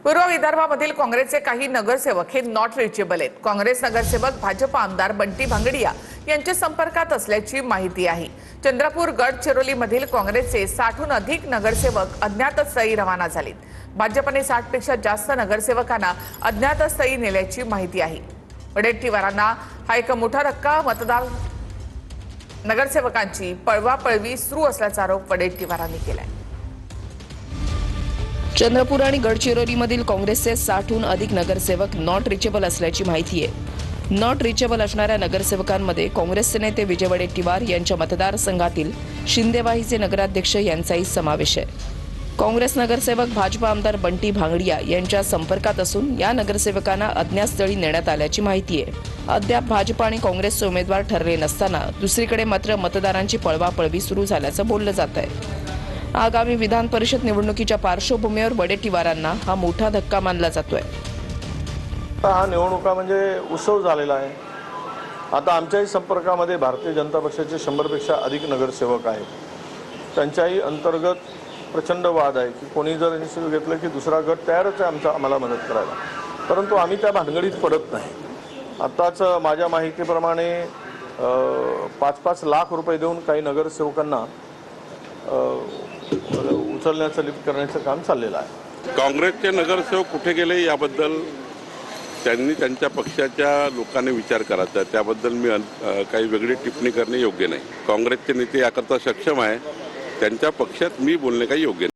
पूर्व विदर्भामधील काँग्रेसचे काही नगरसेवक हे नॉट रिचेबल आहेत। काँग्रेस नगरसेवक भाजप आमदार बंटी भांगडिया यांच्या संपर्कात असल्याची माहिती आहे। चंद्रपूर गडचिरोलीमधील काँग्रेसचे 60हून अधिक नगरसेवक अज्ञातस्थळी रवाना झालेत। भाजपने 60 पेक्षा जास्त नगरसेवकांना अज्ञातस्थळी नेल्याची माहिती आहे। वडेट्टीवारांना हा एक मोठा धक्का। मतदार नगरसेवकांची पळवापळवी सुरू असल्याचा आरोप वडेट्टीवारांनी केलाय। चंद्रपूर आणि गडचिरोलीमधील काँग्रेसचे 60हून अधिक नगरसेवक नॉट रिचेबल असल्याची माहिती आहे। नॉट रिचेबल असणाऱ्या नगरसेवकांमध्ये काँग्रेसचे नेते विजय वडेट्टीवार यांच्या मतदारसंघातील शिंदेवाहीचे नगराध्यक्ष यांचाही समावेश आहे। काँग्रेस नगरसेवक भाजप आमदार बंटी भांगडिया यांच्या संपर्कात असून या नगरसेवकांना अज्ञातस्थळी नेण्यात आल्याची माहिती आहे। अद्याप भाजप आणि काँग्रेसचे उमेदवार ठरले नसताना दुसरीकडे मात्र मतदारांची पळवापळवी सुरू झाल्याचं बोललं जात आहे। आगामी विधान परिषद निवडणुकीच्या पार्श्वभूमीवर वडेट्टीवारांना हा मोठा धक्का मानला जातोय। हा निवडणुका म्हणजे उत्सव झालेला आहे। आता आमच्याही संपर्कामध्ये भारतीय जनता पक्षाचे 100 पेक्षा अधिक नगरसेवक आहेत। त्यांच्याही अंतर्गत प्रचंड वाद आहे की कोणी जर इनिशिएटिव्ह घेतलं की दुसरा गट तयारच आहे आम्हाला मदत करायला, परंतु आम्ही त्या भानगडीत पडत नाही। आताच माझ्या माहितीप्रमाणे 5-5 लाख रुपये देऊन काही नगरसेवकांना उचलण्याचं लिफ्ट करण्याचं काम चाललेलं आहे। काँग्रेसचे नगरसेवक कुठे गेले याबद्दल त्यांनी त्यांच्या पक्षाच्या लोकांनी विचार करायचा। त्याबद्दल मी काही वेगळी टिप्पणी करणे योग्य नाही। काँग्रेसचे नेते याकरता सक्षम आहे, त्यांच्या पक्षात मी बोलणे काही योग्य नाही।